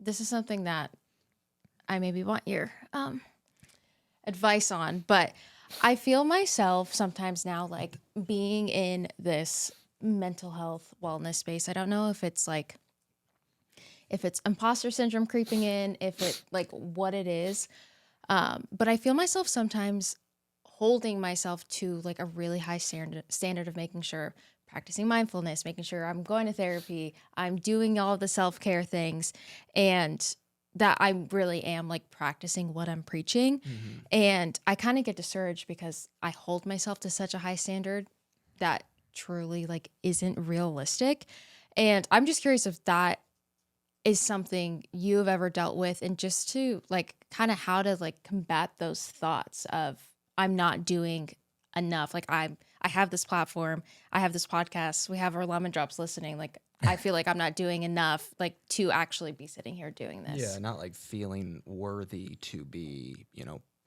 this is something that I maybe want your advice on, but I feel myself sometimes now like being in this mental health wellness space. I don't know if it's imposter syndrome creeping in, if it like what it is. But I feel myself sometimes holding myself to like a really high standard of making sure practicing mindfulness, making sure I'm going to therapy, I'm doing all the self-care things, and that I really am like practicing what I'm preaching. And I kind of get discouraged because I hold myself to such a high standard that truly like isn't realistic. And I'm just curious if that is something you have ever dealt with, and just to like kind of how to like combat those thoughts of I'm not doing enough. Like I have this platform, I have this podcast, we have our lemon drops listening. Like I feel like I'm not doing enough like to actually be sitting here doing this. Yeah, not like feeling worthy to be,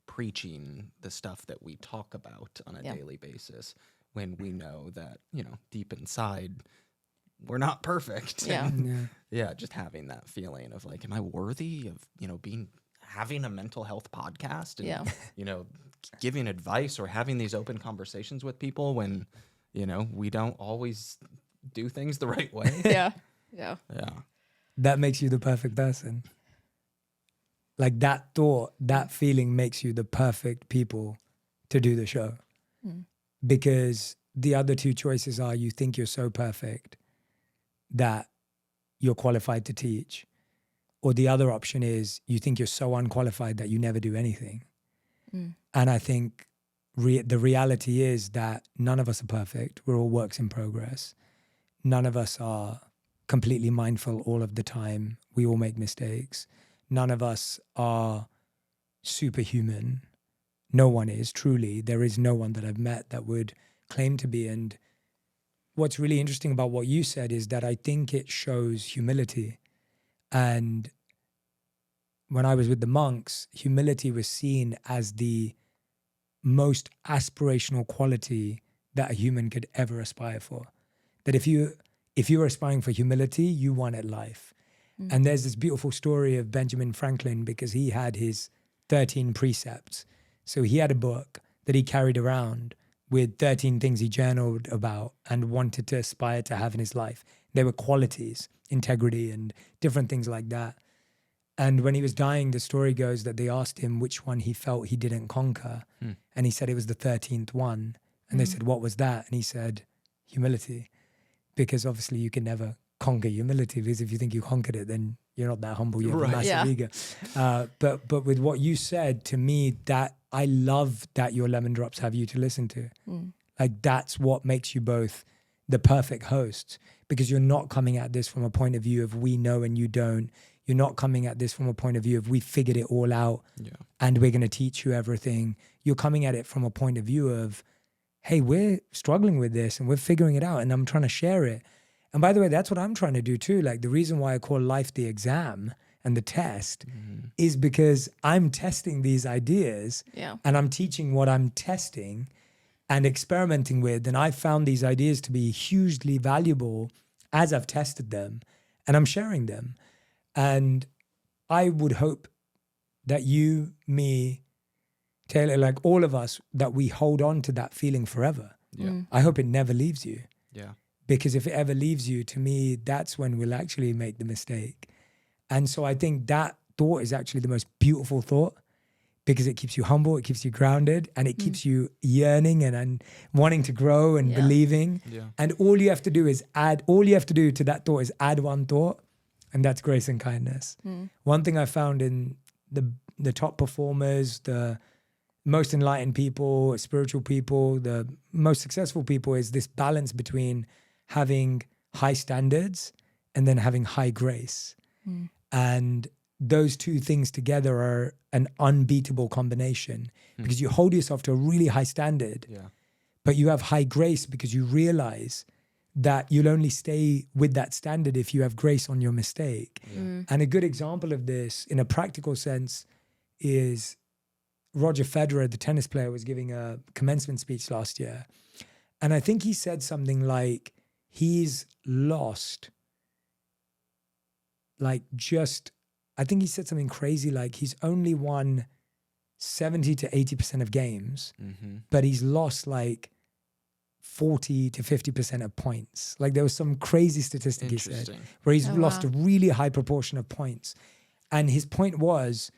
preaching the stuff that we talk about on a daily basis when we know that, deep inside we're not perfect. Yeah. And yeah, just having that feeling of like, am I worthy of, having a mental health podcast and, giving advice or having these open conversations with people when, we don't always do things the right way. Yeah. Yeah. That makes you the perfect person. Like that thought, that feeling makes you the perfect people to do the show. Because the other two choices are you think you're so perfect that you're qualified to teach, or the other option is you think you're so unqualified that you never do anything. And I think the reality is that none of us are perfect. We're all works in progress. None of us are completely mindful all of the time. We all make mistakes. None of us are superhuman. No one is, truly. There is no one that I've met that would claim to be. And what's really interesting about what you said is that I think it shows humility. And when I was with the monks, humility was seen as the most aspirational quality that a human could ever aspire for. That if you were aspiring for humility, you won at life. And there's this beautiful story of Benjamin Franklin, because he had his 13 precepts. So he had a book that he carried around with 13 things he journaled about and wanted to aspire to have in his life. They were qualities, integrity, and different things like that. And when he was dying, the story goes that they asked him which one he felt he didn't conquer. And he said it was the 13th one. And they said, what was that? And he said, humility. Because obviously you can never conquer humility, because if you think you conquered it, then you're not that humble, you have a massive ego. But with what you said to me, that I love that your lemon drops have you to listen to. Like that's what makes you both the perfect hosts, because you're not coming at this from a point of view of we know and you don't. You're not coming at this from a point of view of we figured it all out and we're going to teach you everything. You're coming at it from a point of view of, hey, we're struggling with this and we're figuring it out and I'm trying to share it. And by the way, that's what I'm trying to do too. Like the reason why I call life the exam and the test is because I'm testing these ideas and I'm teaching what I'm testing and experimenting with. And I found these ideas to be hugely valuable as I've tested them, and I'm sharing them. And I would hope that you, me, Taylor, like all of us, that we hold on to that feeling forever. I hope it never leaves you. Because if it ever leaves you, to me, that's when we'll actually make the mistake. And so I think that thought is actually the most beautiful thought, because it keeps you humble, it keeps you grounded, and it keeps you yearning and wanting to grow and believing. And all you have to do to that thought is add one thought, and that's grace and kindness. One thing I found in the top performers, the most enlightened people, spiritual people, the most successful people, is this balance between having high standards and then having high grace. And those two things together are an unbeatable combination, because you hold yourself to a really high standard, but you have high grace because you realize that you'll only stay with that standard if you have grace on your mistake. And a good example of this in a practical sense is Roger Federer, the tennis player, was giving a commencement speech last year. And I think he said something like, he's lost like just I think he said something crazy like he's only won 70 to 80% of games, but he's lost like 40 to 50% of points. Like there was some crazy statistic he said where he's lost a really high proportion of points. And his point was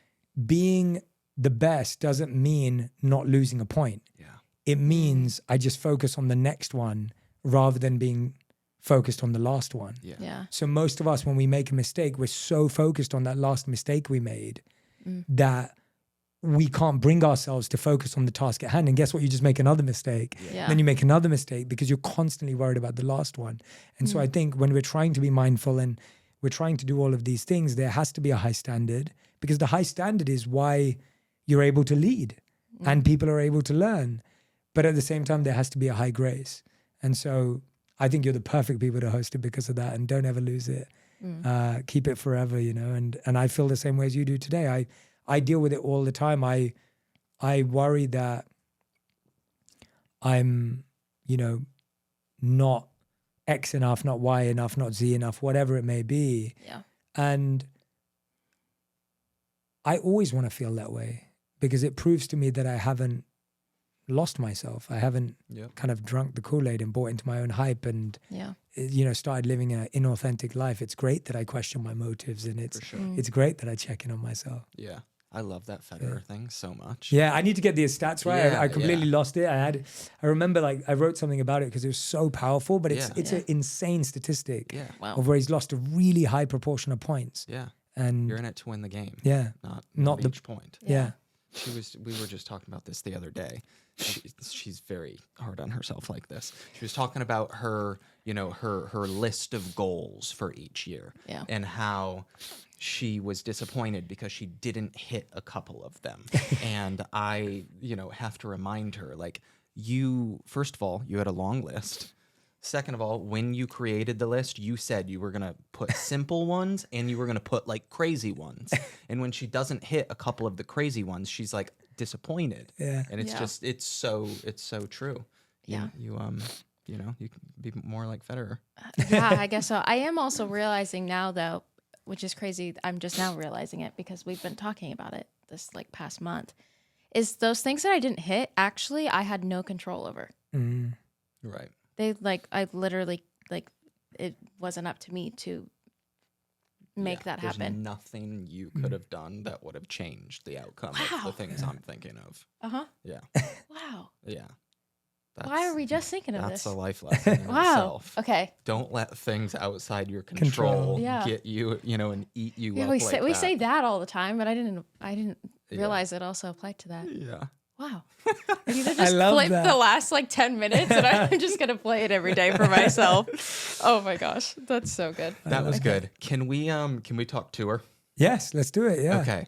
being the best doesn't mean not losing a point. Yeah. It means I just focus on the next one rather than being focused on the last one. Yeah. So most of us, when we make a mistake, we're so focused on that last mistake we made that we can't bring ourselves to focus on the task at hand. And guess what? You just make another mistake. Yeah. Then you make another mistake because you're constantly worried about the last one. And so I think when we're trying to be mindful and we're trying to do all of these things, there has to be a high standard, because the high standard is why you're able to lead and people are able to learn. But at the same time, there has to be a high grace. And so I think you're the perfect people to host it because of that, and don't ever lose it. Keep it forever, you know, and I feel the same way as you do today. I deal with it all the time. I worry that I'm, you know, not X enough, not Y enough, not Z enough, whatever it may be. Yeah. And I always want to feel that way because it proves to me that I haven't lost myself. I haven't kind of drunk the Kool-Aid and bought into my own hype and, you know, started living an inauthentic life. It's great that I question my motives, and it's great that I check in on myself. Yeah. I love that Federer thing so much. Yeah, I need to get the stats right. Yeah, I completely lost it. I remember like I wrote something about it because it was so powerful, but it's an insane statistic of where he's lost a really high proportion of points. Yeah. And you're in it to win the game. Yeah. Not the point. Yeah. We were just talking about this the other day. She's very hard on herself like this. She was talking about her, you know, her list of goals for each year and how she was disappointed because she didn't hit a couple of them. And I, you know, have to remind her, like, first of all, you had a long list. Second of all, when you created the list, you said you were going to put simple ones and you were going to put like crazy ones. And when she doesn't hit a couple of the crazy ones, she's like disappointed. Yeah. And it's just, it's so true. Yeah. You know, you can be more like Federer. Yeah, I guess so. I am also realizing now though, which is crazy. I'm just now realizing it because we've been talking about it this like past month, is those things that I didn't hit, actually, I had no control over. Right. They like, I literally like, it wasn't up to me to make that happen. There's nothing you could have done that would have changed the outcome of the things I'm thinking of. Yeah. Wow. Yeah. Why are we just thinking of this? That's a life lesson in itself. Okay. Don't let things outside your control Yeah. get you, you know, and eat you up we like say that. we say that all the time, but I didn't realize it also applied to that. Yeah. Wow. I need to just love flip that. the last like 10 minutes and I'm just going to play it every day for myself. Oh my gosh. That's so good. That was good. Can we talk tour? Yes, let's do it. Yeah. Okay.